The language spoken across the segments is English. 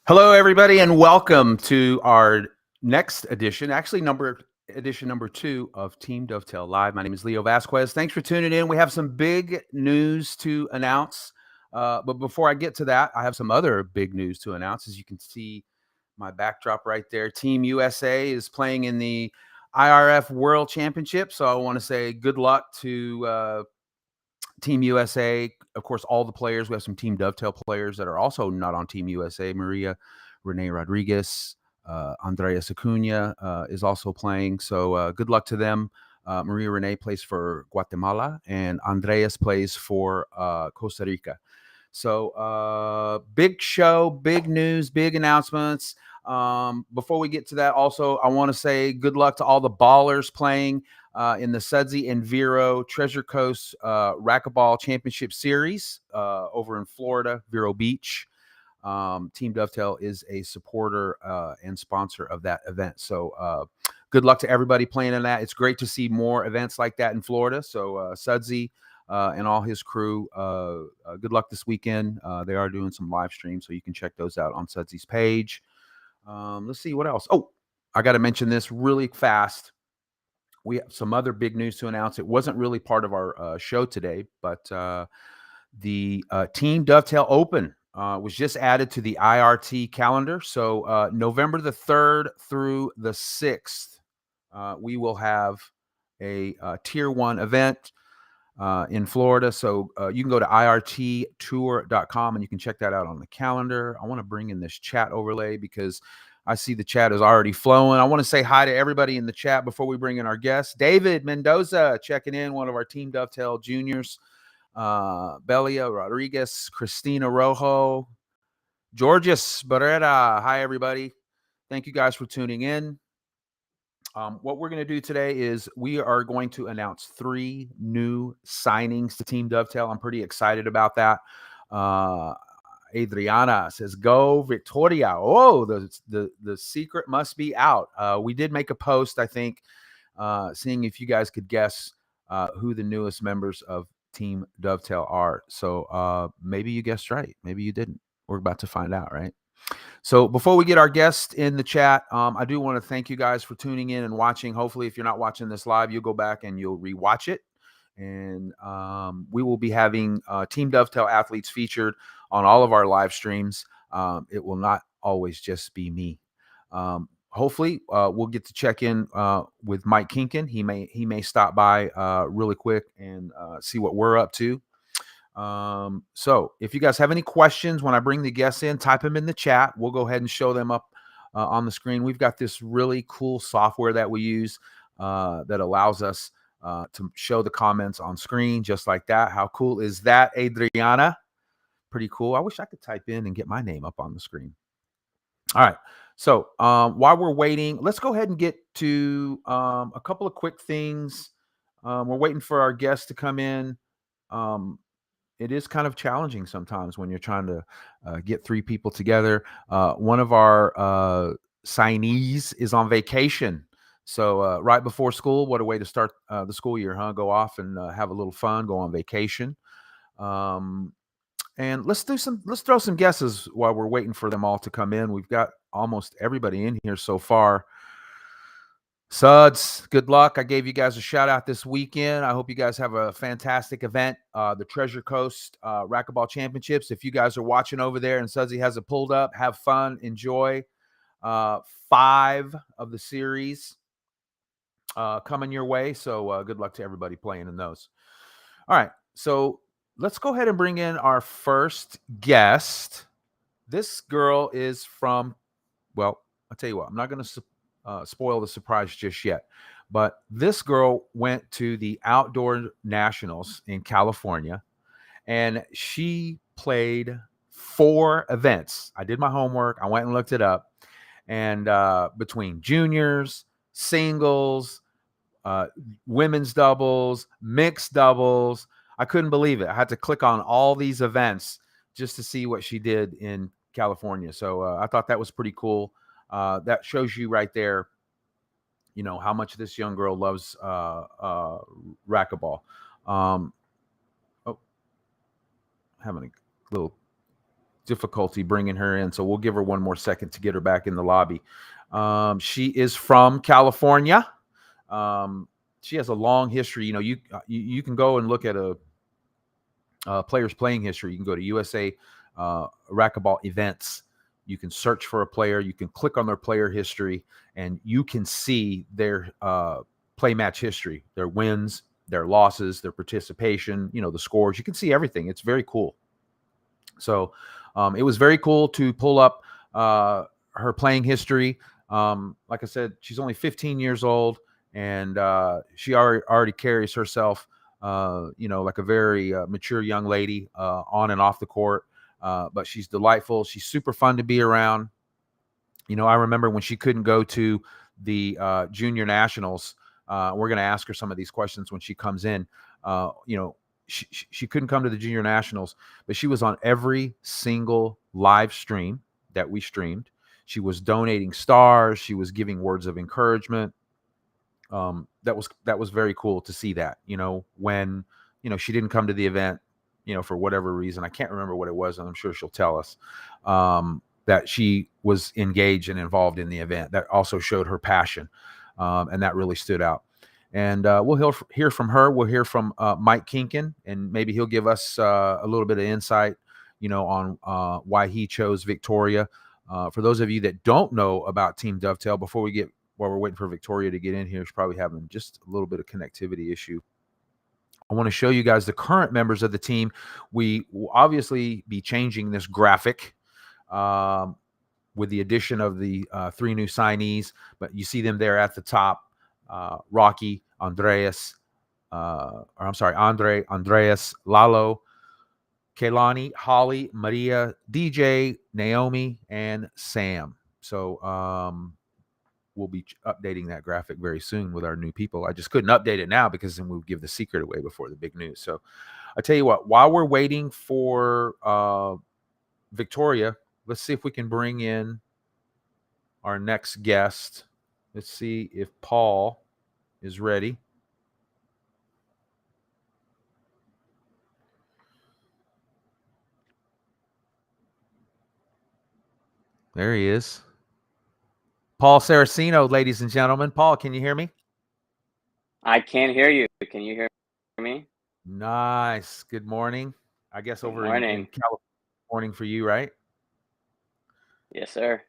Hello, everybody, and welcome to our next edition, edition number 2 of Team Dovetail Live. My name is Leo Vasquez. Thanks for tuning in. We have some big news to announce. But before I get to that, I have some other big news to announce. As you can see, my backdrop right there, Team USA is playing in the IRF World Championship. So I want to say good luck to Team USA. Of course, all the players. We have some Team Dovetail players that are also not on Team USA. Maria Renee Rodriguez, Andreas Acuna is also playing. So good luck to them. Maria Renee plays for Guatemala, and Andreas plays for Costa Rica. So big show, big news, big announcements. Before we get to that, also, I want to say good luck to all the ballers playing in the Sudsy and Vero Treasure Coast Racquetball Championship Series over in Florida, Vero Beach. Team Dovetail is a supporter and sponsor of that event. So good luck to everybody playing in that. It's great to see more events like that in Florida. So Sudsy and all his crew, good luck this weekend. They are doing some live streams, so you can check those out on Sudsy's page. Let's see what else. Oh, I got to mention this really fast. We have some other big news to announce. It wasn't really part of our show today, but the Team Dovetail Open was just added to the IRT calendar. So November the 3rd through the 6th, we will have a Tier 1 event in Florida. So you can go to irttour.com and you can check that out on the calendar. I want to bring in this chat overlay because I see the chat is already flowing. I want to say hi to everybody in the chat before we bring in our guests. David Mendoza checking in, one of our Team Dovetail juniors. Belia Rodriguez, Christina Rojo, Georges Barrera. Hi, everybody. Thank you guys for tuning in. What we're going to do today is we are going to announce 3 new signings to Team Dovetail. I'm pretty excited about that. Adriana says, "Go Victoria!" Oh, the secret must be out. We did make a post, I think, seeing if you guys could guess who the newest members of Team Dovetail are. So maybe you guessed right. Maybe you didn't. We're about to find out, right? So before we get our guest in the chat, I do want to thank you guys for tuning in and watching. Hopefully, if you're not watching this live, you'll go back and you'll rewatch it. And we will be having Team Dovetail athletes featured on all of our live streams. It will not always just be me. Hopefully, we'll get to check in with Mike Kinkin. He may stop by really quick and see what we're up to. So if you guys have any questions when I bring the guests in, type them in the chat. We'll go ahead and show them up on the screen. We've got this really cool software that we use that allows us to show the comments on screen just like that. How cool is that, Adriana? Pretty cool. I wish I could type in and get my name up on the screen. All right. So while we're waiting, let's go ahead and get to a couple of quick things. We're waiting for our guests to come in. It is kind of challenging sometimes when you're trying to get 3 people together. One of our signees is on vacation. So right before school, what a way to start the school year, huh? Go off and have a little fun, go on vacation. And let's throw some guesses while we're waiting for them all to come in. We've got almost everybody in here so far. Suds, good luck. I gave you guys a shout out this weekend. I hope you guys have a fantastic event. The Treasure Coast Racquetball Championships. If you guys are watching over there and Sudsy has it pulled up, have fun, enjoy. 5 of the series coming your way. So good luck to everybody playing in those. All right. So let's go ahead and bring in our first guest. This girl is from, well, I'll tell you what, I'm not going to spoil the surprise just yet. But this girl went to the Outdoor Nationals in California, and she played 4 events. I did my homework. I went and looked it up. And between juniors, singles, women's doubles, mixed doubles, I couldn't believe it. I had to click on all these events just to see what she did in California. So I thought that was pretty cool. That shows you right there, you know, how much this young girl loves racquetball. Having a little difficulty bringing her in, so we'll give her one more second to get her back in the lobby. She is from California. She has a long history. You know, you can go and look at a player's playing history. You can go to USA racquetball events. You can search for a player. You can click on their player history, and you can see their play match history, their wins, their losses, their participation, you know, the scores. You can see everything. It's very cool. So it was very cool to pull up her playing history. Like I said, she's only 15 years old, and she already carries herself, you know, like a very mature young lady on and off the court. But she's delightful. She's super fun to be around. You know, I remember when she couldn't go to the junior nationals. We're going to ask her some of these questions when she comes in. You know, she couldn't come to the junior nationals, but she was on every single live stream that we streamed. She was donating stars. She was giving words of encouragement. That was very cool to see that, you know, when, you know, she didn't come to the event, you know, for whatever reason. I can't remember what it was, and I'm sure she'll tell us, that she was engaged and involved in the event. That also showed her passion, and that really stood out. And we'll hear from her. We'll hear from Mike Kinkin, and maybe he'll give us a little bit of insight, you know, on why he chose Victoria. For those of you that don't know about Team Dovetail, while we're waiting for Victoria to get in here, she's probably having just a little bit of connectivity issue. I want to show you guys the current members of the team. We will obviously be changing this graphic with the addition of the 3 new signees, but you see them there at the top. Rocky, Andre, Andreas, Lalo, Kaylani, Holly, Maria, DJ, Naomi, and Sam. So we'll be updating that graphic very soon with our new people. I just couldn't update it now because then we would give the secret away before the big news. So I tell you what, while we're waiting for Victoria, let's see if we can bring in our next guest. Let's see if Paul is ready. There he is. Paul Saraceno, ladies and gentlemen. Paul, can you hear me? I can hear you. Can you hear me? Nice. Good morning. I guess Good over in morning. California, morning for you, right? Yes, sir.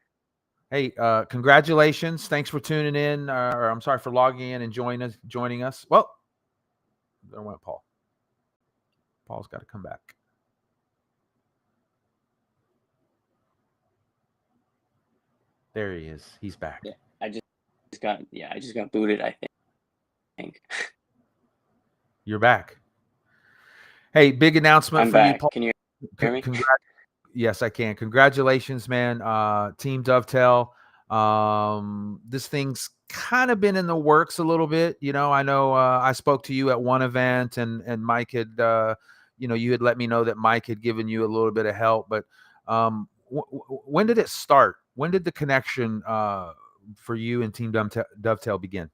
Hey, congratulations. Thanks for tuning in. Or I'm sorry for logging in and joining us. Well, there went Paul. Paul's got to come back. There he is. He's back. Yeah, I just got booted, I think. You're back. Hey, big announcement I'm for back. you, Paul. Can you hear me? Yes, I can. Congratulations, man. Team Dovetail. This thing's kind of been in the works a little bit. You know, I know I spoke to you at one event, and Mike had, you know, you had let me know that Mike had given you a little bit of help. But when did it start? When did the connection for you and Team Dovetail begin?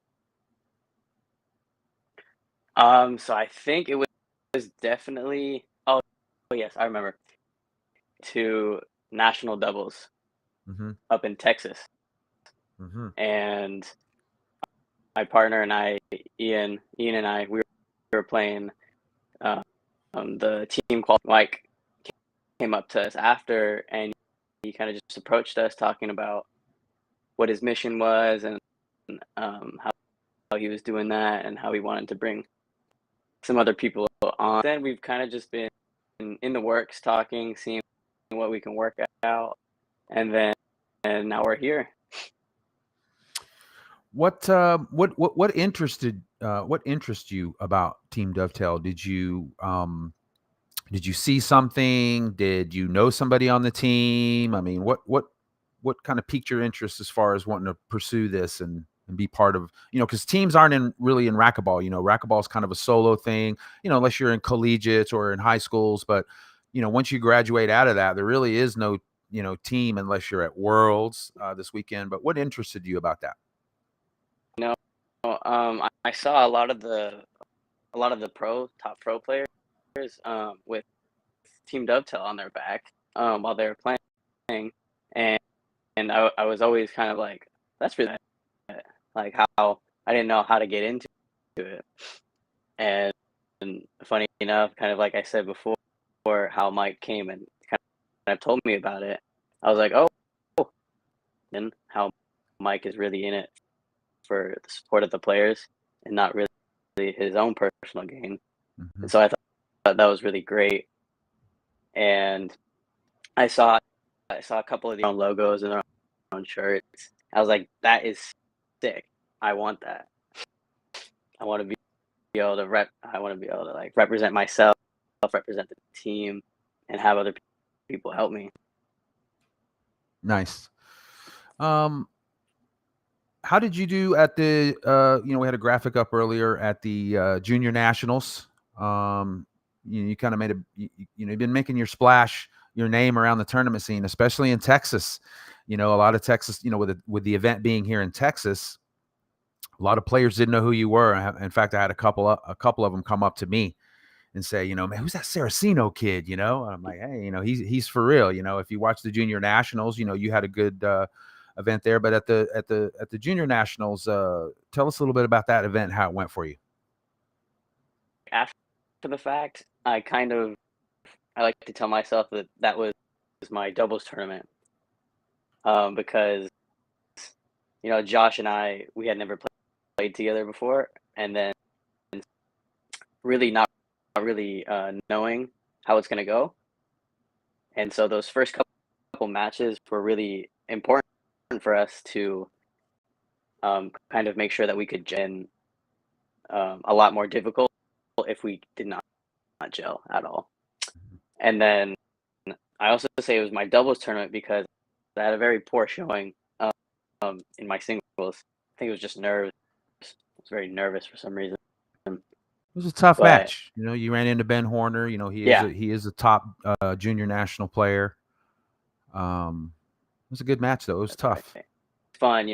So I think it was definitely. Oh yes, I remember. To national doubles up in Texas, and my partner and I, Ian and I, we were playing. The team called Mike came up to us after, and he kind of just approached us talking about what his mission was and how he was doing that and how he wanted to bring some other people on. Then we've kind of just been in the works, talking, seeing what we can work out, and now we're here. What interested you about Team Dovetail? Did you see something? Did you know somebody on the team? I mean, what kind of piqued your interest as far as wanting to pursue this and be part of, you know, because teams aren't really in racquetball. You know, racquetball is kind of a solo thing, you know, unless you're in collegiates or in high schools. But, you know, once you graduate out of that, there really is no, you know, team unless you're at Worlds this weekend. But what interested you about that? No, I saw a lot of the top pro players with Team Dovetail on their back, while they were playing, and I was always kind of like, that's really like how I didn't know how to get into it. And funny enough, kind of like I said before, how Mike came and kind of told me about it, I was like, oh, and how Mike is really in it for the support of the players and not really his own personal gain. Mhm. And so I thought that was really great. And I saw a couple of their own logos and their own shirts. I was like, that is sick. I want that. I want to be able to I want to be able to like represent myself, represent the team, and have other people help me. Nice. How did you do at the we had a graphic up earlier at the junior nationals. You kind of made you've been making your splash, your name around the tournament scene, especially in Texas. A lot of Texas, with the event being here in Texas, a lot of players didn't know who you were. In fact, I had a couple of them come up to me and say, man, who's that Saraceno kid? And I'm like, hey, he's for real. If you watch the junior nationals, you had a good event there. But at the junior nationals, tell us a little bit about that event, how it went for you. After the fact, I like to tell myself that was my doubles tournament, because Josh and we had never played together before, and then really not really knowing how it's gonna go, and so those first couple matches were really important for us to kind of make sure that we could gel, a lot more difficult if we did not gel at all. And then I also say it was my doubles tournament because I had a very poor showing in my singles. I think it was just nerves. I was very nervous for some reason. It was a tough But match. You ran into Ben Horner. yeah, He is a top junior national player. It was a good match though. It was that's tough. right. Fun.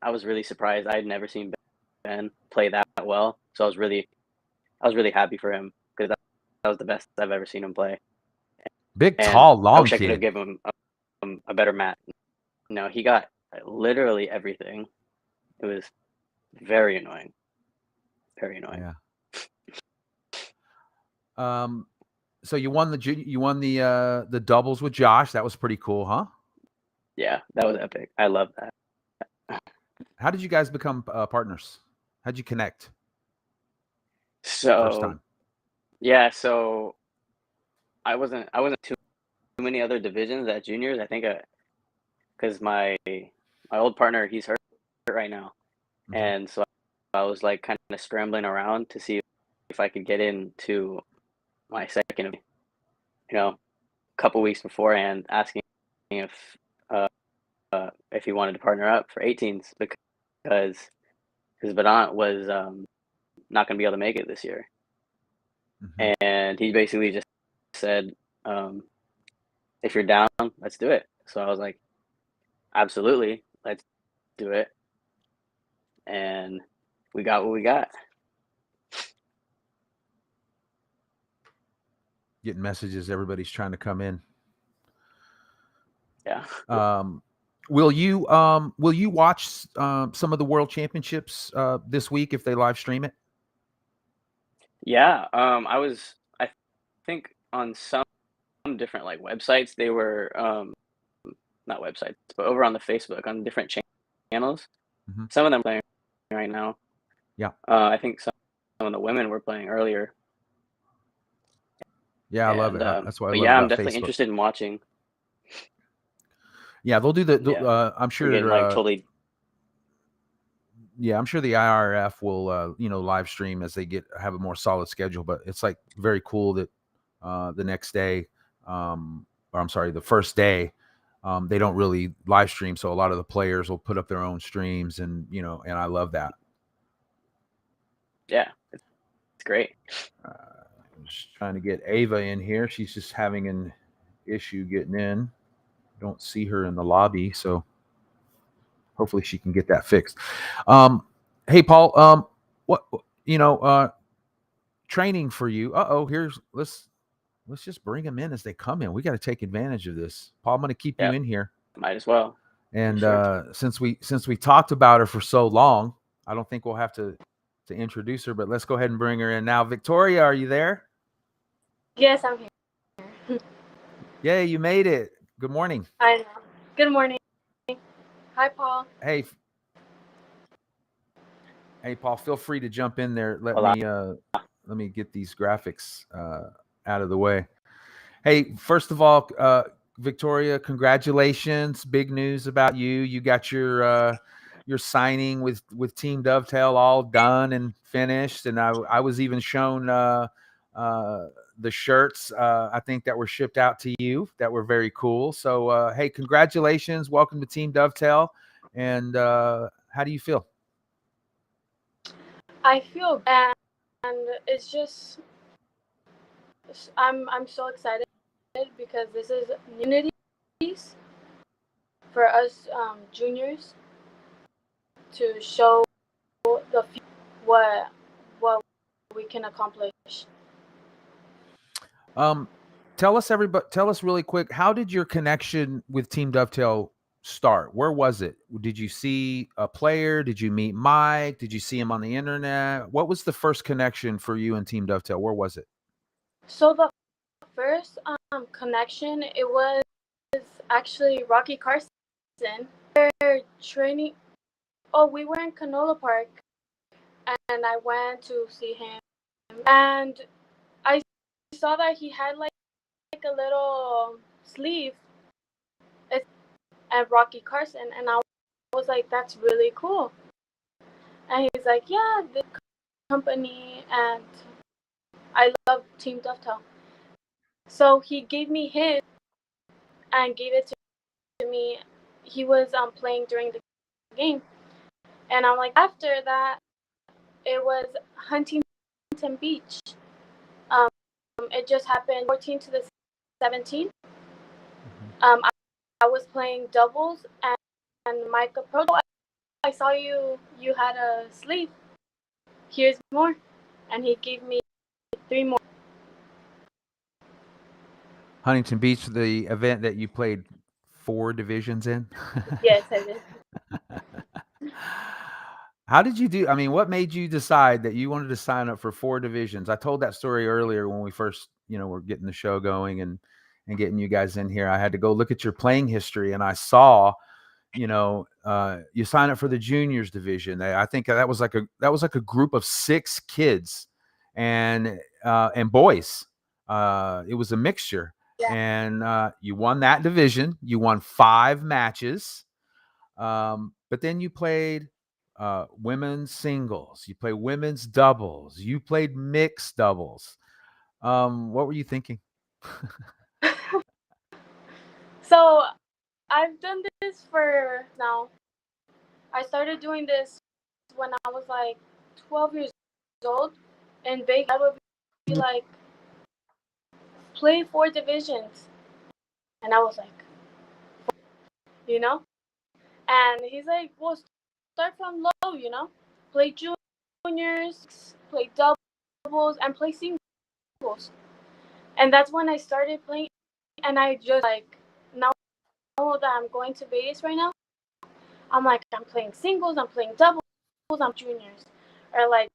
I was really surprised. I had never seen Ben play that well, so I was really happy for him because that was the best I've ever seen him play. Big, And tall, I long wish I could have kid. given him a better match. No, he got literally everything. It was very annoying. Very annoying. Yeah. So you won the doubles with Josh. That was pretty cool, huh? Yeah, that was epic. I love that. How did you guys become partners? How'd you connect first So time? yeah, so I wasn't too many other divisions at juniors. I think because my old partner, he's hurt right now, Mhm. and so I was like kind of scrambling around to see if I could get into my second, a couple weeks beforehand, asking if he wanted to partner up for 18s because his Vedant was not going to be able to make it this year, Mhm. and he basically just said, "If you're down, let's do it." So I was like, "Absolutely, let's do it," and we got what we got. Getting messages. Everybody's trying to come in. Yeah. Will you watch some of the World Championships this week if they live stream it? Yeah, I think on some different like websites they were not websites, but over on the Facebook on different channels. Mhm. Some of them playing right now. Yeah. I think some of the women were playing earlier. Yeah, I love And it. That's what I but love yeah, I'm about definitely Facebook. interested in watching. Yeah, they'll do Yeah, I'm forgetting sure. like totally. Yeah, I'm sure the IRF will live stream as they have a more solid schedule. But it's like very cool that the next day, or I'm sorry, the first day, they don't really live stream. So a lot of the players will put up their own streams, and I love that. Yeah, it's great. I'm just trying to get Ava in here. She's just having an issue getting in. Don't see her in the lobby, so hopefully she can get that fixed. Hey, Paul. What training for you? Here's let's just bring them in as they come in. We got to take advantage of this. Paul, I'm going to keep you Yep. in here. Might as well. And Sure. since we talked about her for so long, I don't think we'll have to introduce her, but let's go ahead and bring her in now. Victoria, are you there? Yes, I'm here. Yay, you made it. Good morning. I know. Good morning. Hi, Paul. Hey, Paul, feel free to jump in there. Let Hola. me get these graphics out of the way. Hey, first of all, Victoria, congratulations! Big news about you. You got your signing with Team Dovetail all done and finished, and I was even shown the shirts I think that were shipped out to you that were very cool. So hey, congratulations! Welcome to Team Dovetail. And how do you feel? I feel bad, and it's just I'm so excited because this is communities for us juniors to show the what we can accomplish. Tell us really quick, how did your connection with Team Dovetail start? Where was it? Did you see a player? Did you meet Mike? Did you see him on the internet? What was the first connection for you and Team Dovetail? Where was it? So the first connection, it was actually Rocky Carson. They're training. Oh, we were in Canola Park, and I went to see him, and I saw that he had like a little sleeve at Rocky Carson, and I was like, that's really cool. And he's like, yeah, the company, and I love Team Dovetail. So he gave me his and gave it to me. He was playing during the game, and I'm like, after that, it was Huntington Beach. It just happened 14 to the 17. I was playing doubles, and Mike approached. I saw you had a sleeve. Here's more. And he gave me 3 more. Huntington Beach, the event that you played 4 divisions in? Yes, I did. How did you do? I mean, what made you decide that you wanted to sign up for 4 divisions? I told that story earlier when we first, were getting the show going and getting you guys in here. I had to go look at your playing history, and I saw, you sign up for the juniors division. I think that was like a group of 6 kids and boys. It was a mixture. Yeah. And you won that division. You won 5 matches. But then you played women's singles. You played women's doubles. You played mixed doubles. What were you thinking? So I've done this for now. I started doing this when I was like 12 years old. In Vegas, I would be like, play 4 divisions. And I was like, And he's like, well, start from low, play juniors, play doubles, and play singles. And that's when I started playing. And I just like, now that I'm going to Vegas right now, I'm like, I'm playing singles, I'm playing doubles, I'm juniors. Or like,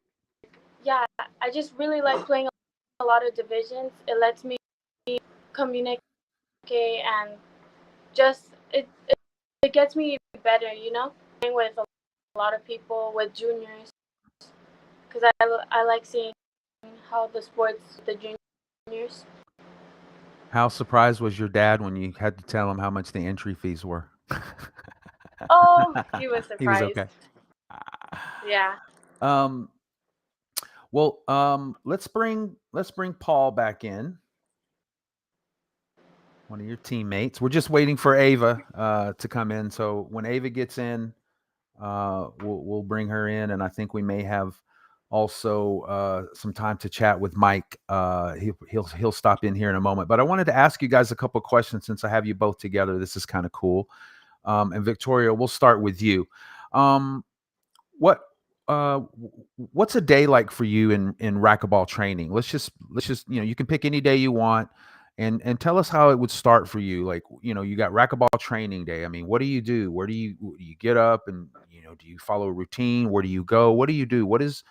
yeah, I just really like playing a lot of divisions. It lets me communicate and just, it gets me better, playing with a lot of people, with juniors. Because I like seeing how the sports, the juniors. How surprised was your dad when you had to tell him how much the entry fees were? Oh, he was surprised. He was okay. Yeah. Well, let's bring Paul back in. One of your teammates. We're just waiting for Ava to come in. So when Ava gets in, we'll bring her in, and I think we may have also some time to chat with Mike. He'll stop in here in a moment. But I wanted to ask you guys a couple of questions since I have you both together. This is kind of cool. And Victoria, we'll start with you. What what's a day like for you in racquetball training? Let's just you can pick any day you want, and tell us how it would start for you. Like you got racquetball training day. I mean, what do you do? Where do you get up and do you follow a routine? Where do you go? What do you do? What is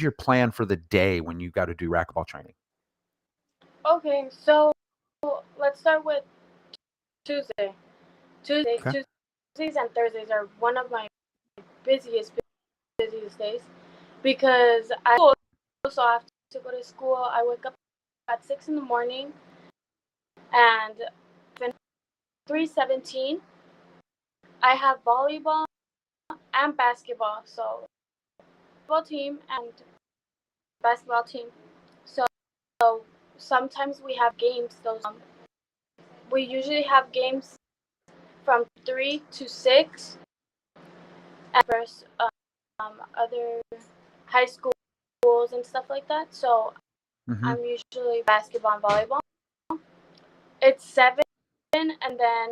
your plan for the day when you got to do racquetball training? Okay, so let's start with Tuesday. Okay. Tuesdays and Thursdays are one of my busiest days because so I have to go to school. I wake up at 6 in the morning and 3:17. I have volleyball and basketball, so football team and basketball team. So sometimes we have games. We usually have games from 3 to 6 at first other high schools and stuff like that. So Mm-hmm. I'm usually basketball and volleyball. It's 7, and then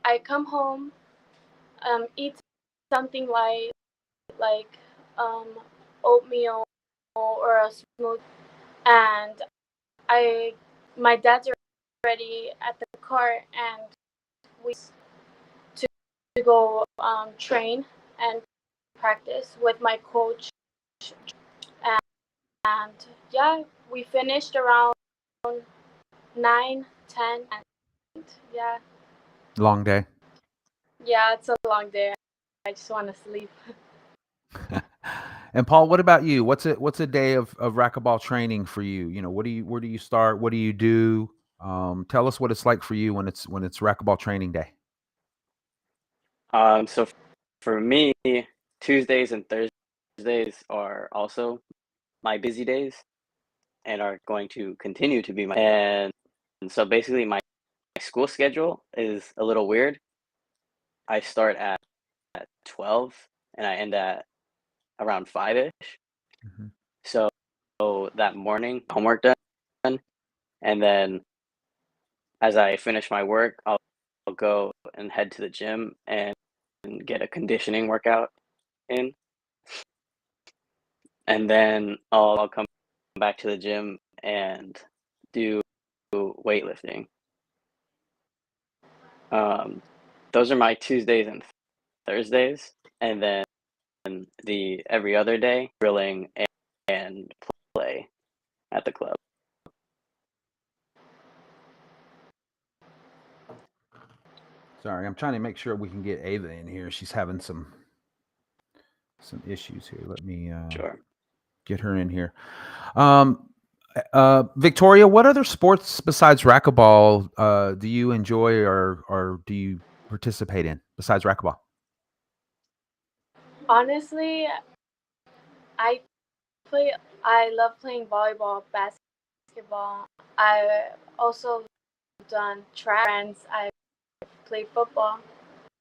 I come home, eat something light like oatmeal or a smoothie, and my dad's already at the car, and we to go train and practice with my coach, and yeah, we finished around 9, 10, and yeah, Long day. it's a long day. I just want to sleep. And Paul, what about you? What's a day of racquetball training for you? Where do you start? What do you do? Tell us what it's like for you when it's racquetball training day. So for me, Tuesdays and Thursdays are also my busy days and are going to continue to be my. And so basically, my school schedule is a little weird. I start at 12 and I end at around 5-ish. Mm-hmm. So that morning, homework done, and then as I finish my work, I'll go and head to the gym and get a conditioning workout in, and then I'll come back to the gym and do weightlifting. Those are my Tuesdays and Thursdays, and then the every other day grilling and play at the club. Sorry, I'm trying to make sure we can get Ava in here. She's having some issues here. Let me Sure. get her in here. Victoria, what other sports besides racquetball do you enjoy or do you participate in besides racquetball? Honestly, I I love playing volleyball, basketball. I also done track. I play football.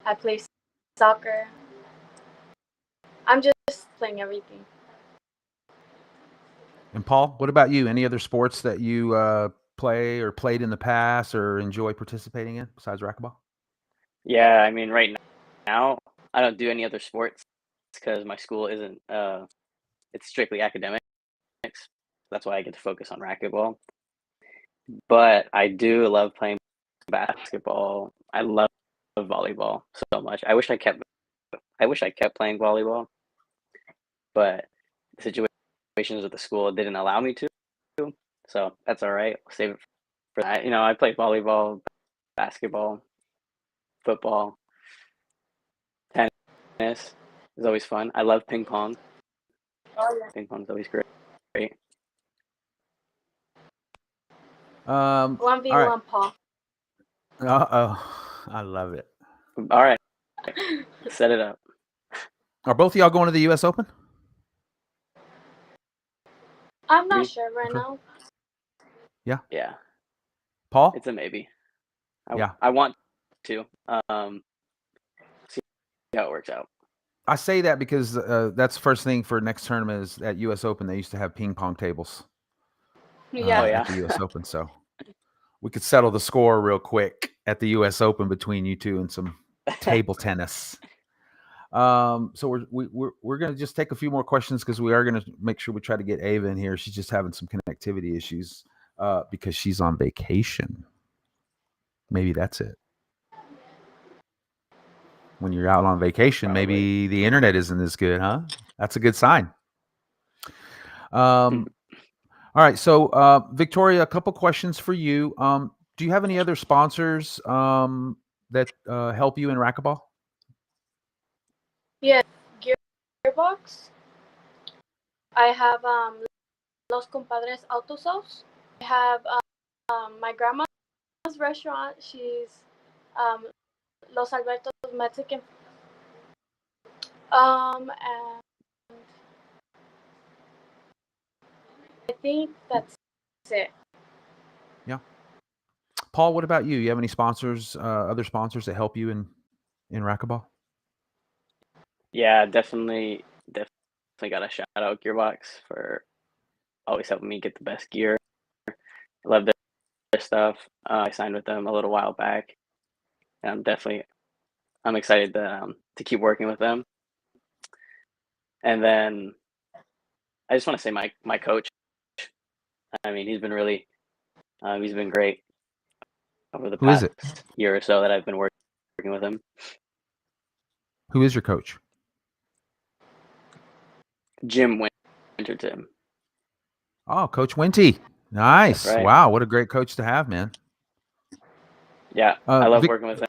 I play soccer. I'm just playing everything. And Paul, what about you? Any other sports that you play or played in the past or enjoy participating in besides racquetball? Yeah, I mean, right now I don't do any other sports because my school isn't. It's strictly academics. That's why I get to focus on racquetball. But I do love playing basketball. I love volleyball so much. I wish I kept playing volleyball, but the situations with the school didn't allow me to. So that's all right. I'll save it for that. I play volleyball, basketball, football, tennis is always fun. I love ping pong. Oh yeah. Ping pong's always great. All 1v1 right. Paul. I love it. All right, set it up. Are both of y'all going to the U.S. Open? I'm not Maybe. sure right now. Yeah, Paul? it's a maybe. Yeah. I want to see how it works out. I say that because that's the first thing for next tournament is at U.S. Open. They used to have ping pong tables Yeah. Oh, yeah. at the U.S. Open. So we could settle the score real quick at the U.S. Open between you two and some table tennis. So we're going to just take a few more questions because we are going to make sure we try to get Ava in here. She's just having some connectivity issues because she's on vacation. Maybe that's it. When you're out on vacation, Probably. maybe the internet isn't as good, huh? That's a good sign. All right. So, Victoria, a couple questions for you. Do you have any other sponsors that help you in racquetball? Yeah, Gearbox. I have Los Compadres Auto Sauce. I have my grandma's restaurant. She's Los Albertos Mexican. And I think that's it. Yeah. Paul, what about you? You have any sponsors, other sponsors that help you in racquetball? Yeah, definitely got to shout out Gearbox for always helping me get the best gear. I love their stuff. I signed with them a little while back, and I'm excited to keep working with them. And then I just want to say my coach. I mean, he's been great over the Who is past it? year or so that I've been working with him. Who is your coach? Jim Winterton. Oh, Coach Winty. Nice. That's right. Wow, what a great coach to have, man. Yeah, I love working with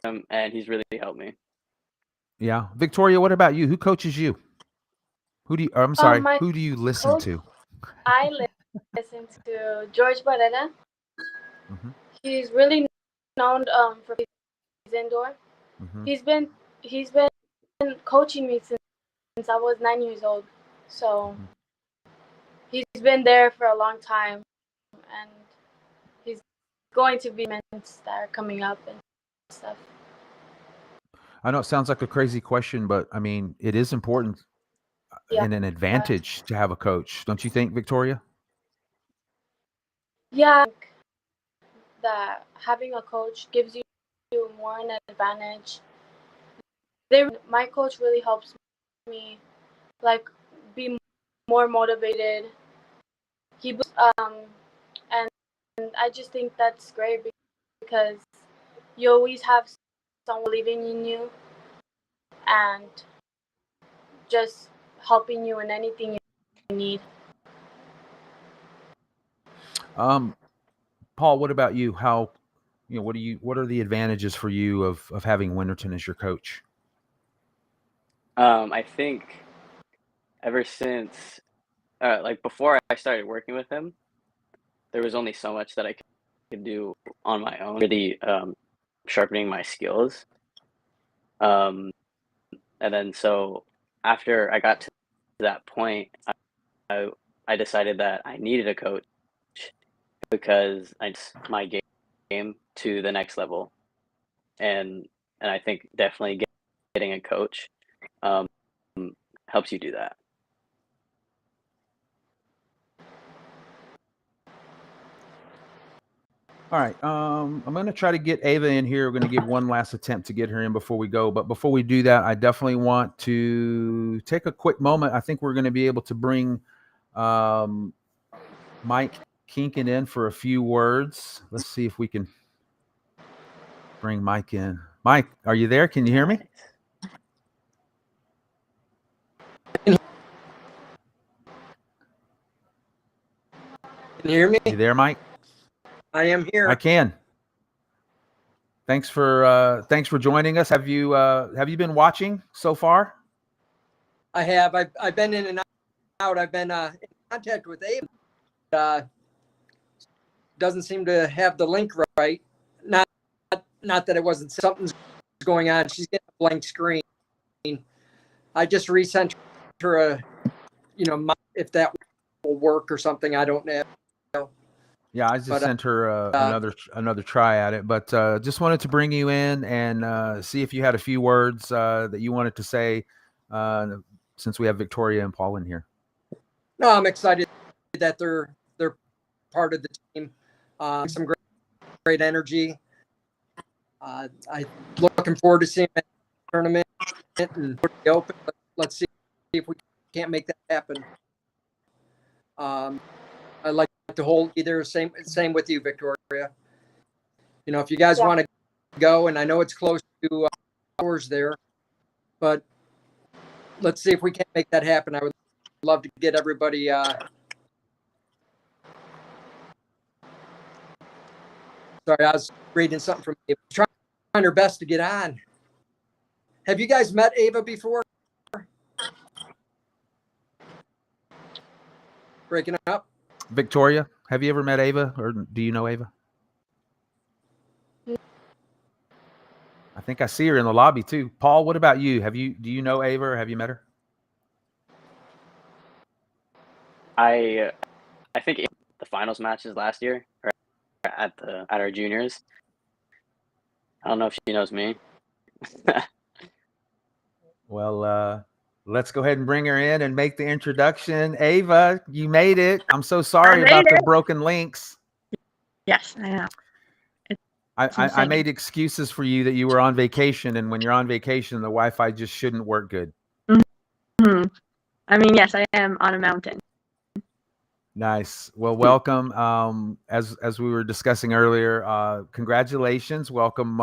him, and he's really helped me. Yeah. Victoria, what about you? Who coaches you? Who do you, I'm sorry, who do you listen coach, to? I listen to George Barrera. Mm-hmm. He's really known for his indoor. Mm-hmm. He's been coaching me since I was 9 years old. So he's been there for a long time, and he's going to be events that are coming up and stuff. I know it sounds like a crazy question, but I mean, it is important and an advantage to have a coach. Don't you think, Victoria? Yeah, I think that having a coach gives you more an advantage. My coach really helps me, like, be more motivated. He and I just think that's great because you always have someone believing in you and just helping you in anything you need. Paul, what about you? How, what are the advantages for you of having Winterton as your coach? I think ever since, like before I started working with him, there was only so much that I could do on my own, really sharpening my skills. And then so after I got to that point, I decided that I needed a coach because I just my game to the next level, and I think definitely getting a coach um, helps you do that. All right. I'm going to try to get Ava in here. We're going to give one last attempt to get her in before we go. But before we do that, I definitely want to take a quick moment. I think we're going to be able to bring Mike Kinkin in for a few words. Let's see if we can bring Mike in. Mike, are you there? Can you hear me? Can you hear me? You there, Mike? I am here. I can. Thanks for joining us. Have you been watching so far? I have. I've been in and out. I've been in contact with Ava. Doesn't seem to have the link right. Not that it wasn't something's going on. She's getting a blank screen. I just resent her if that will work or something. I don't know. Yeah, I just sent her another try at it, but just wanted to bring you in and see if you had a few words that you wanted to say since we have Victoria and Paul in here. No, I'm excited that they're part of the team. Some great energy. I'm looking forward to seeing them in the tournament. and be open. Let's see if we can't make that happen. I'd like to hold either same with you, Victoria. You know, if you guys want to go, and I know it's close to hours there, but let's see if we can't make that happen. I would love to get everybody. Sorry, I was reading something from Ava. Trying her best to get on. Have you guys met Ava before? Breaking up. Victoria, have you ever met Ava, or do you know Ava? I think I see her in the lobby too. Paul, what about you? Do you know Ava, or have you met her? I think the finals matches last year, or at our juniors. I don't know if she knows me. Well, let's go ahead and bring her in and make the introduction. Ava, you made it. I'm so sorry about the broken links. Yes, I know. I made excuses for you that you were on vacation, and when you're on vacation, the Wi-Fi just shouldn't work good. Mm-hmm. I mean, yes, I am on a mountain. Nice. Well, welcome. As we were discussing earlier, congratulations. Welcome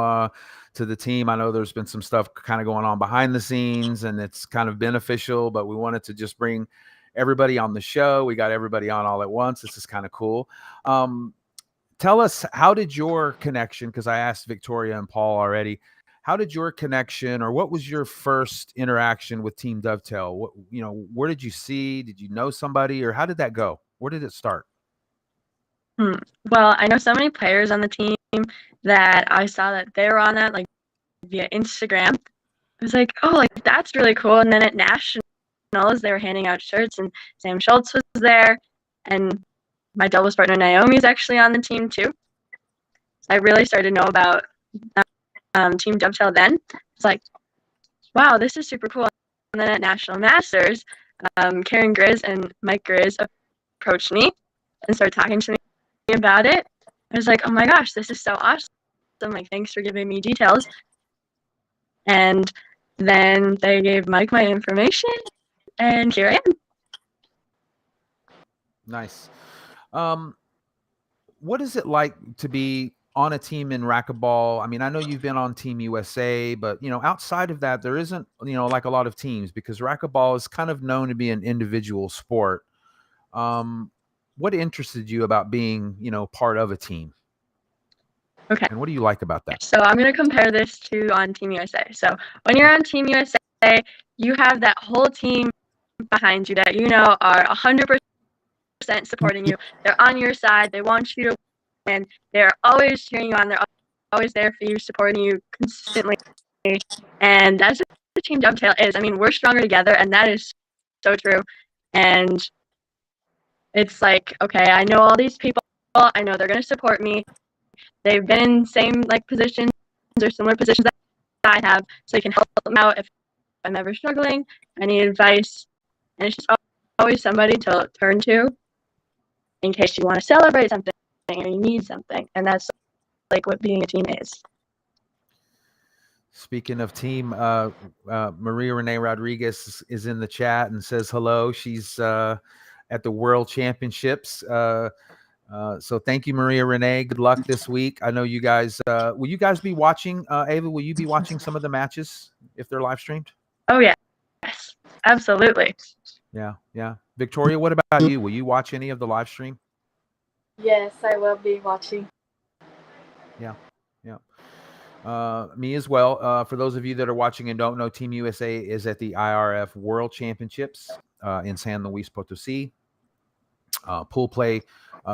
to the team. I know there's been some stuff kind of going on behind the scenes, and it's kind of beneficial, but we wanted to just bring everybody on the show. We got everybody on all at once. This is kind of cool. Tell us, how did your connection, because I asked Victoria and Paul already, how did your connection, or what was your first interaction with Team Dovetail? What, where did you see? Did you know somebody, or how did that go? Where did it start? Well, I know so many players on the team that I saw that they were on that, like, via Instagram. I was like, oh, like, that's really cool. And then at Nationals, they were handing out shirts, and Sam Schultz was there, and my doubles partner Naomi is actually on the team too. So I really started to know about Team Dovetail then. It's like, wow, this is super cool. And then at National Masters, Karen Grizz and Mike Grizz approached me and started talking to me about it. I was like, oh my gosh, this is so awesome. Like, thanks for giving me details. And then they gave Mike my information, and here I am. Nice. What is it like to be on a team in racquetball? I mean, I know you've been on Team USA, but outside of that, there isn't like a lot of teams, because racquetball is kind of known to be an individual sport. What interested you about being part of a team? Okay. And what do you like about that? So I'm going to compare this to on Team USA. So when you're on Team USA, you have that whole team behind you that are 100% supporting you. They're on your side. They want you to win. They're always cheering you on. They're always there for you, supporting you consistently. And that's what the Team Dovetail is. I mean, we're stronger together, and that is so true. And it's like, okay, I know all these people. I know they're going to support me. They've been in same positions or similar positions that I have, so you can help them out if I'm ever struggling. I need advice, and it's just always somebody to turn to in case you want to celebrate something or you need something, and that's like what being a team is. Speaking of team, Maria Renee Rodriguez is in the chat and says hello. She's at the World Championships. So thank you, Maria Renee. Good luck this week. I know you guys, will you guys be watching, Ava, will you be watching some of the matches if they're live streamed? Oh, yeah. Yes, absolutely. Yeah. Victoria, what about you? Will you watch any of the live stream? Yes, I will be watching. Yeah. Me as well. For those of you that are watching and don't know, Team USA is at the IRF World Championships in San Luis Potosí. Pool play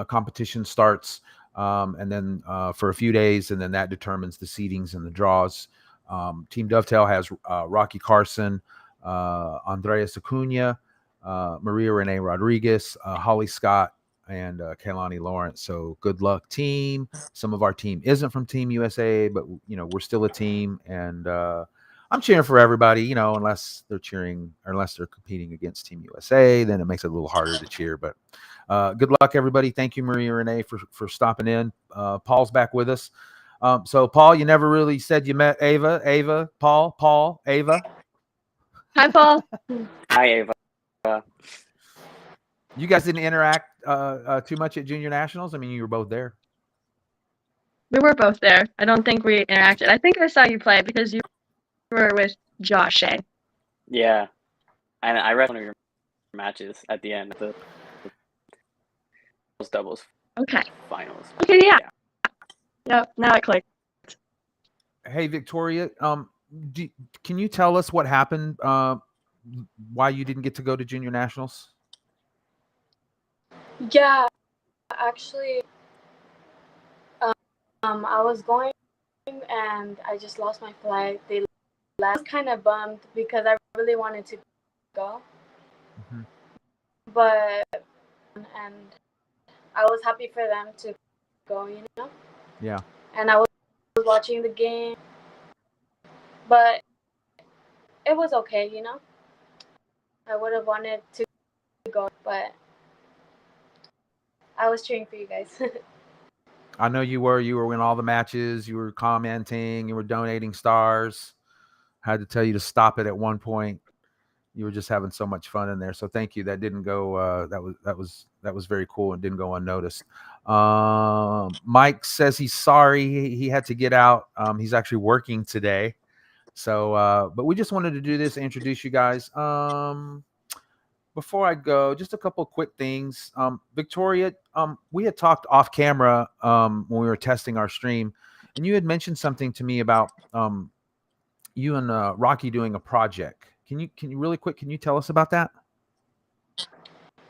competition starts, and then for a few days, and then that determines the seedings and the draws. Team Dovetail has Rocky Carson, Andreas Acuna, Maria Renee Rodriguez, Holly Scott, and Kaylani Lawrence. So good luck, team. Some of our team isn't from Team USA, but we're still a team, and I'm cheering for everybody. Unless they're competing against Team USA, then it makes it a little harder to cheer. But good luck, everybody. Thank you, Maria Renee, for stopping in. Paul's back with us. So Paul, you never really said you met Ava, Paul, Ava. Hi, Paul. Hi, Ava. You guys didn't interact too much at junior nationals. I mean, you were both there. We were both there. I don't think we interacted. I think I saw you play because you were with Josh Shea. Yeah, and I read one of your matches at the end of the doubles Okay. finals. Okay, yeah. Yep, now it clicked. Hey, Victoria, can you tell us what happened? Why you didn't get to go to junior nationals? Yeah, actually, I was going and I just lost my flight. They left. I was kind of bummed because I really wanted to go, Mm-hmm. but and I was happy for them to go, you know. Yeah. And I was watching the game, but it was okay, you know. I would have wanted to go, but I was cheering for you guys. I know you were. You were in all the matches. You were commenting. You were donating stars. I had to tell you to stop it at one point. You were just having so much fun in there. So thank you. That didn't go. That was very cool and didn't go unnoticed. Mike says he's sorry. He had to get out. He's actually working today. So, but we just wanted to do this, introduce you guys. Before I go, just a couple of quick things. Victoria, we had talked off camera when we were testing our stream, and you had mentioned something to me about you and Rocky doing a project. Can you really quick? Can you tell us about that?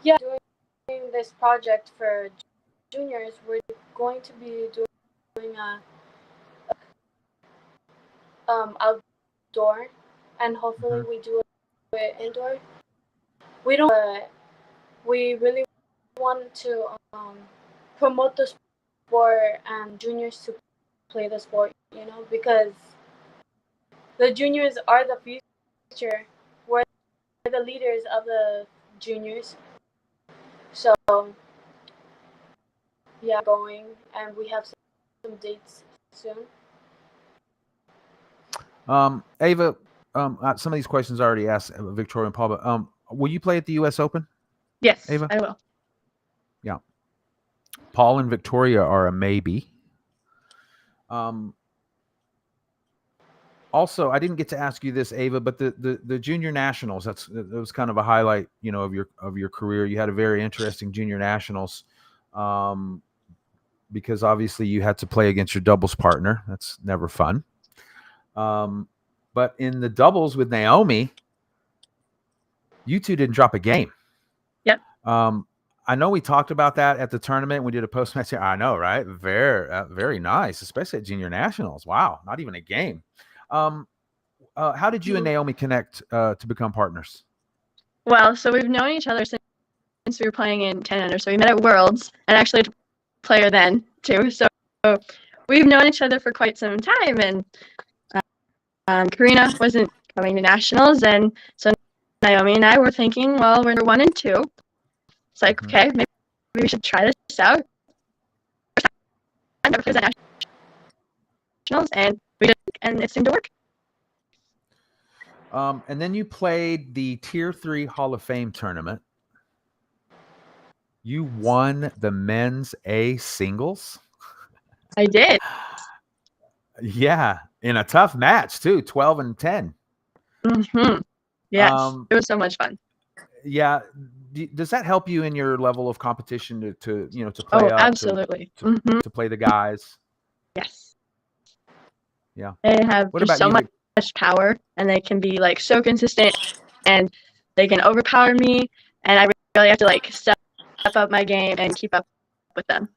Yeah, doing this project for juniors, we're going to be doing a outdoor, and hopefully we do it indoor. We don't. We really want to promote the sport and juniors to play the sport, you know, because the juniors are the future. We're the leaders of the juniors. So yeah, going, and we have some dates soon. Ava, some of these questions I already asked Victoria and Paul, but will you play at the U.S. Open? Yes, Ava? I will. Yeah. Paul and Victoria are a maybe. Also, I didn't get to ask you this, Ava, but the junior nationals, that was kind of a highlight, you know, of your career. You had a very interesting junior nationals, because obviously you had to play against your doubles partner. That's never fun. But in the doubles with Naomi, you two didn't drop a game. Yep. I know we talked about that at the tournament. We did a post match. I know, right? Very nice, especially at junior nationals. Wow, not even a game. How did you and Naomi connect to become partners? Well, so we've known each other since we were playing in 10 under. So we met at Worlds and actually had a player then too. So we've known each other for quite some time. And Karina wasn't going to nationals, and so Naomi and I were thinking, well, we're 1 and 2. It's like, okay, maybe we should try this out. I never played at nationals, and we did, and it seemed to work. And then you played the Tier 3 Hall of Fame tournament. You won the men's A singles. I did. Yeah, in a tough match too, 12 and 10. Mm-hmm. Yes, it was so much fun. Yeah, does that help you in your level of competition to play up? Absolutely. To play the guys? Yes. Yeah. They have What just about so you? much power, and they can be like so consistent, and they can overpower me, and I really have to like step up my game and keep up with them.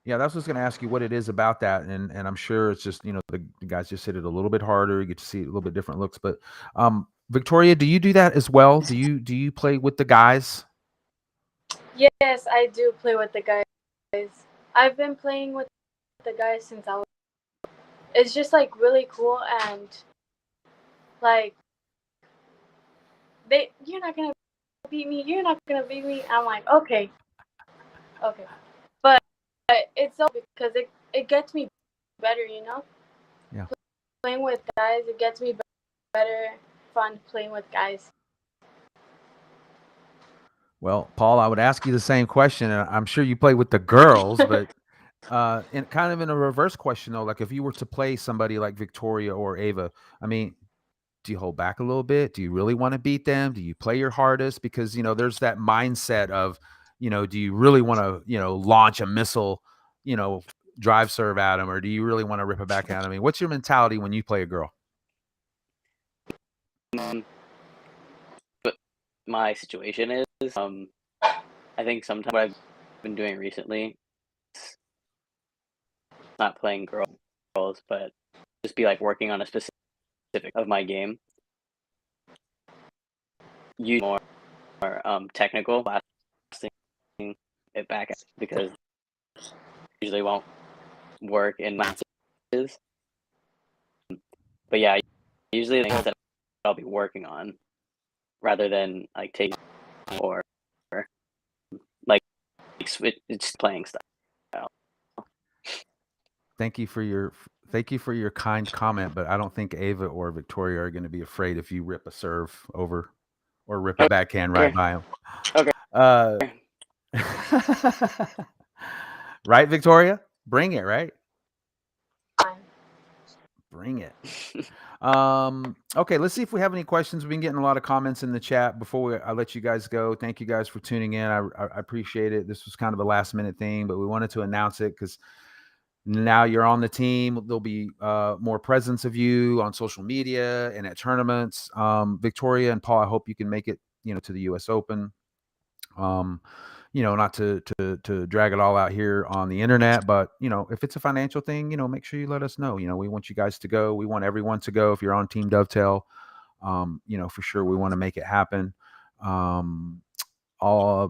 Yeah, that's what I was going to ask you what it is about that, and I'm sure it's just the guys just hit it a little bit harder. You get to see a little bit different looks, but Victoria, do you do that as well? Do you play with the guys? Yes, I do play with the guys. I've been playing with the guys since I was. It's just like really cool, and like you're not gonna beat me. You're not gonna beat me. I'm like, okay, but it's so because it gets me better, you know. Yeah. Playing with guys, it gets me better, fun playing with guys. Well, Paul, I would ask you the same question, and I'm sure you play with the girls, but in kind of in a reverse question though, like if you were to play somebody like Victoria or Ava, I mean, do you hold back a little bit? Do you really want to beat them? Do you play your hardest? Because, you know, there's that mindset of, you know, do you really want to, you know, launch a missile, you know, drive serve at them, or do you really want to rip it back at them? I mean, what's your mentality when you play a girl? But my situation is, I think sometimes what I've been doing recently, not playing girls, but just be like working on a specific of my game. Use more technical, blasting it back because usually won't work in matches. But yeah, usually things that I'll be working on rather than like taking or like it's playing style. Thank you for your kind comment, but I don't think Ava or Victoria are going to be afraid if you rip a serve over or rip a backhand right by them. Okay. Right, Victoria? Bring it, right? Fine. Bring it. Okay, let's see if we have any questions. We've been getting a lot of comments in the chat before I let you guys go. Thank you guys for tuning in. I appreciate it. This was kind of a last minute thing, but we wanted to announce it because now you're on the team. There'll be more presence of you on social media and at tournaments. Victoria and Paul, I hope you can make it, you know, to the US Open. You know, not to drag it all out here on the internet, but, you know, if it's a financial thing, you know, make sure you let us know. You know, we want you guys to go. We want everyone to go. If you're on Team Dovetail, you know, for sure, we want to make it happen.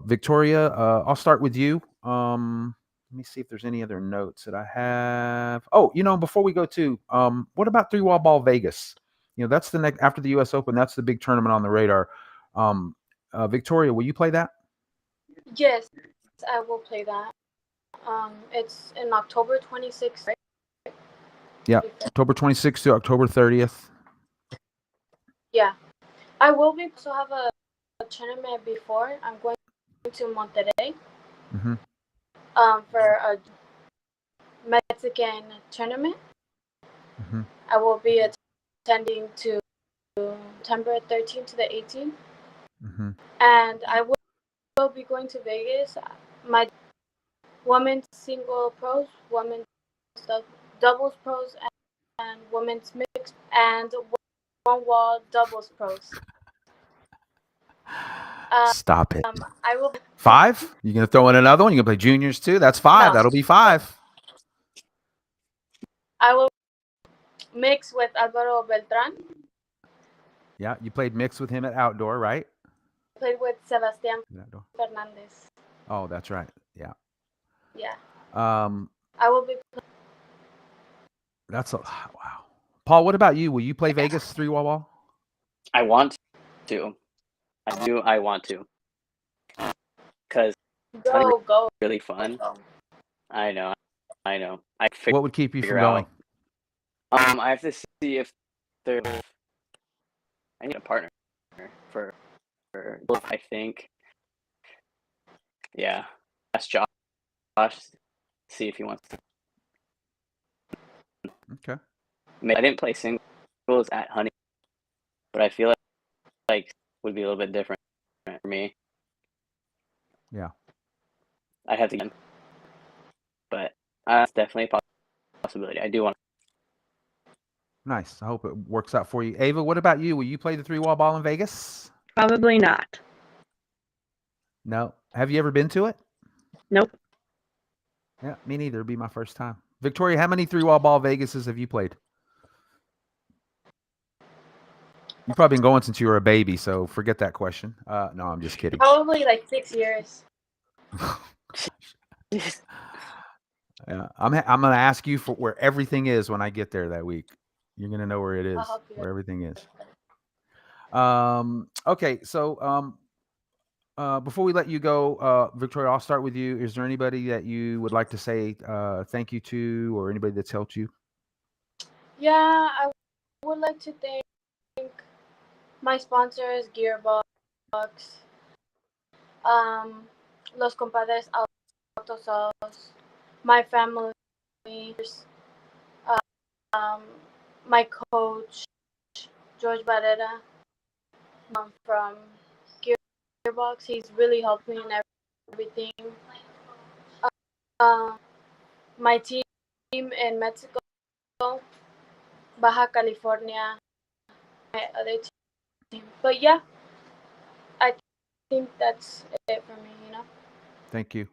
Victoria, I'll start with you. Let me see if there's any other notes that I have. Oh, you know, before we go to, what about 3-wall ball Vegas? You know, that's the next after the US Open. That's the big tournament on the radar. Victoria, will you play that? Yes, I will play that. It's in October 26th, right? Yeah, October 26th to October 30th. Yeah, I will be also have a tournament before. I'm going to Monterrey for a Mexican tournament. I will be attending to September 13th to the 18th, and I will be going to Vegas. My women's single pros, women's doubles pros, and women's mixed, and one-wall doubles pros. Stop it. I will 5? You're gonna throw in another one? You're gonna play juniors too? That's 5. No. That'll be 5. I will mix with Alvaro Beltran. Yeah, you played mixed with him at outdoor, right? Played with Sebastian Fernandez. Oh, that's right. Yeah. Yeah. I will be. That's a wow. Paul, what about you? Will you play Vegas 3-wall ball? I want to. I want to. Because Go. really fun. I know. What would keep you from going? I have to see if there. I need a partner for I think. Yeah, ask Josh. See if he wants to. Okay. I didn't play singles at Honey, but I feel like would be a little bit different for me. Yeah. I'd have to get, but that's definitely a possibility. I do want. Nice. I hope it works out for you. Ava, what about you? Will you play the 3-wall ball in Vegas? Probably not. No. Have you ever been to it? Nope. Yeah, me neither. It'll be my first time. Victoria, how many 3-wall ball Vegases have you played? You've probably been going since you were a baby, so forget that question. No, I'm just kidding. Probably like 6 years. Yeah, I'm going to ask you for where everything is when I get there that week. You're going to know where it is, where everything is. Okay, so before we let you go, Victoria, I'll start with you. Is there anybody that you would like to say thank you to, or anybody that's helped you? Yeah, I would like to thank My sponsors, Gearbox, Los Compadres Autosos, my family, um, my coach, George Barrera, from Gearbox. He's really helped me in everything. Um, my team in Mexico, Baja California, my other team. But yeah, I think that's it for me, you know. Thank you.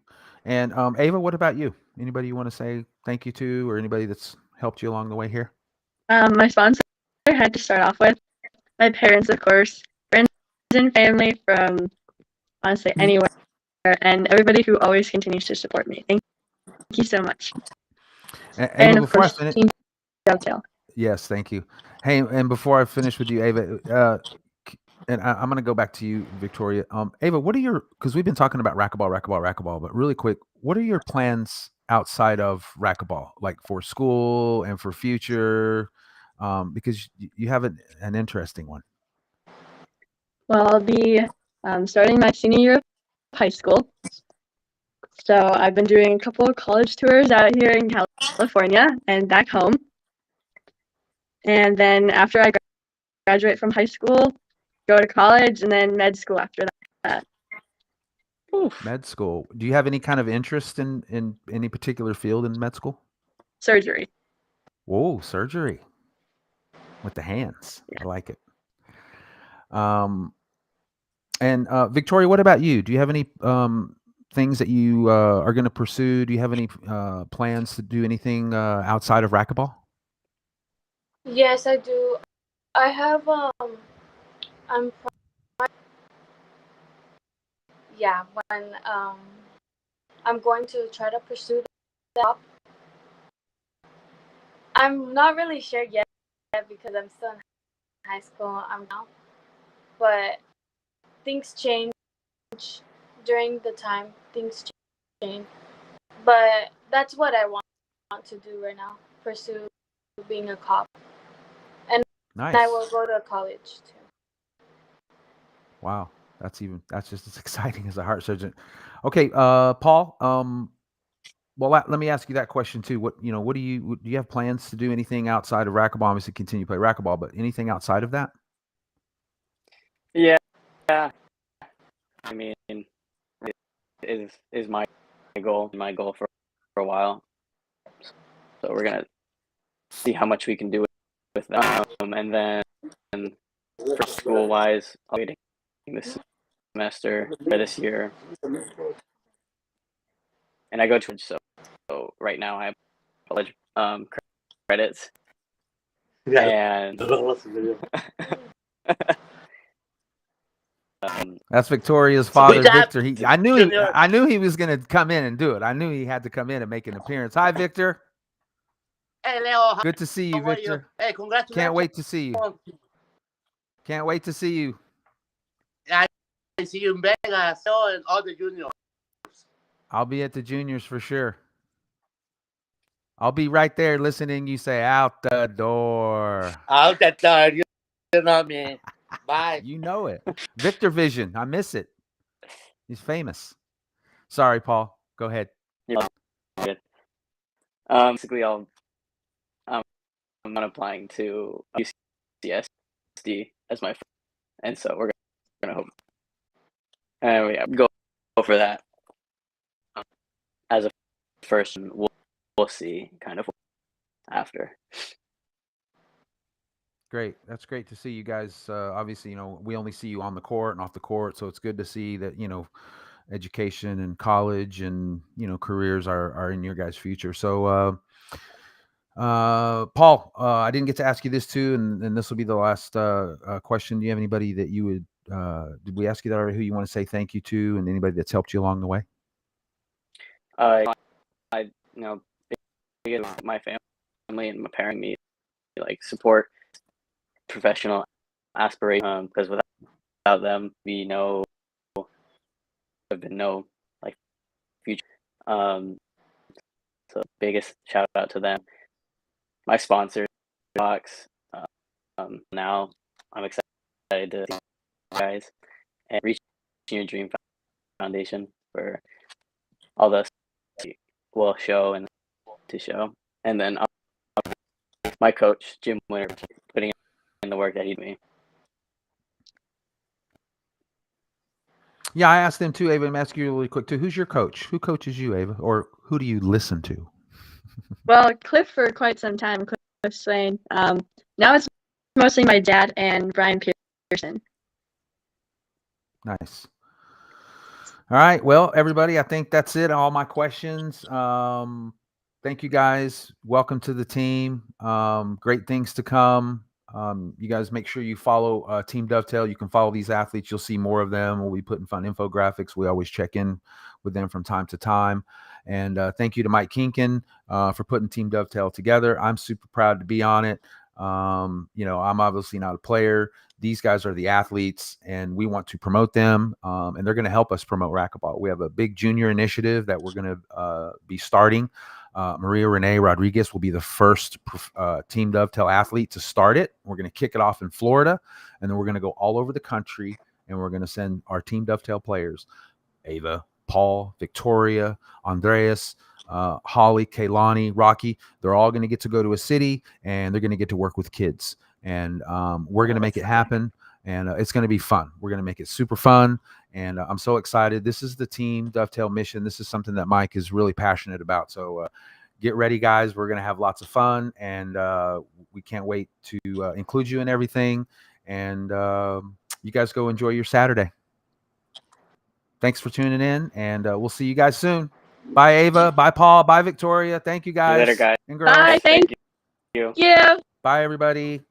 And Ava, what about you? Anybody you want to say thank you to, or anybody that's helped you along the way here? My sponsor had to start off with. My parents, of course, friends and family from honestly anywhere, and everybody who always continues to support me. Thank you so much. Ava, And of before I course, finish, Team DOVETAIL. yes, thank you. Hey, and before I finish with you, Ava, and I'm going to go back to you, Victoria. Ava, what are your, because we've been talking about racquetball, but really quick, what are your plans outside of racquetball, like for school and for future? Because you have an interesting one. Well, I'll be starting my senior year of high school. So I've been doing a couple of college tours out here in California and back home. And then after I graduate from high school, go to college and then med school after that. Med school. Do you have any kind of interest in any particular field in med school? Surgery. Whoa, surgery with the hands. Yeah. I like it. And Victoria, what about you? Do you have any things that you are going to pursue? Do you have any plans to do anything outside of racquetball? Yes, I do. I have I'm yeah, when I'm going to try to pursue that. I'm not really sure yet because I'm still in high school. I'm now, but things change during the time. Things change, but that's what I want to do right now. Pursue being a cop, and Nice. I will go to college too. Wow, that's just as exciting as a heart surgeon. Okay, Paul. Well, let me ask you that question too. What do you have plans to do anything outside of racquetball? Obviously, continue to play racquetball, but anything outside of that? Yeah, I mean, is my goal for a while. So we're gonna see how much we can do with that. And then for school wise, I'll be taking this semester or this year, and I go to so right now I have college credits, and That's Victoria's father, job, Victor. I Junior. knew he was going to come in and do it. I knew he had to come in and make an appearance. Hi, Victor. Hey, Leo. Good to see you, How are you? Victor. Hey, congratulations. Can't wait to see you. Can't wait to see you. I see you in Vegas and all the juniors. I'll be at the juniors for sure. I'll be right there listening. You say out the door. Out the door. You know me. Bye. You know it. Victor Vision. I miss it. He's famous. Sorry, Paul. Go ahead. yeah, good. Basically, I'm not applying to UCSD as my, and so we're gonna hope, and yeah, go for that as a first, and we'll see kind of after. Great. That's great to see you guys. Obviously, we only see you on the court and off the court, so it's good to see that education and college and careers are in your guys' future. So, Paul, I didn't get to ask you this too, and this will be the last question. Do you have anybody that you would? Did we ask you that already? Who you want to say thank you to, and anybody that's helped you along the way? I my family and my parents, me like support professional aspiration, because without them we know have been no like future. So biggest shout out to them. My sponsors, Box. Now I'm excited to you guys and Reaching Your Dream Foundation for all the show and to show. And then my coach, Jim Winter, putting in the work that he did me. Yeah, I asked them too, Ava. I'm asking you really quick too. Who's your coach? Who coaches you, Ava? Or who do you listen to? Well, Cliff for quite some time, Cliff Swain. Now it's mostly my dad and Brian Pearson. Nice. All right. Well, everybody, I think that's it. All my questions. Thank you guys. Welcome to the team. Great things to come. You guys make sure you follow Team Dovetail. You can follow these athletes. You'll see more of them. We'll be putting fun infographics. We always check in with them from time to time. And thank you to Mike Kinkin for putting Team Dovetail together. I'm super proud to be on it. You know, I'm obviously not a player. These guys are the athletes, and we want to promote them, and they're going to help us promote racquetball. We have a big junior initiative that we're going to be starting. Maria Renee Rodriguez will be the first Team Dovetail athlete to start it. We're going to kick it off in Florida, and then we're going to go all over the country, and we're going to send our Team Dovetail players, Ava, Paul, Victoria, Andreas, Holly, Kaylani, Rocky. They're all going to get to go to a city, and they're going to get to work with kids. And we're going to make it happen, and it's going to be fun. We're going to make it super fun, and I'm so excited. This is the Team Dovetail mission. This is something that Mike is really passionate about. So get ready, guys. We're going to have lots of fun, and we can't wait to include you in everything. And you guys go enjoy your Saturday. Thanks for tuning in, and we'll see you guys soon. Bye, Ava. Bye, Paul. Bye, Victoria. Thank you, guys. Later, guys. And girls. Bye. Thank you. you. Bye, everybody.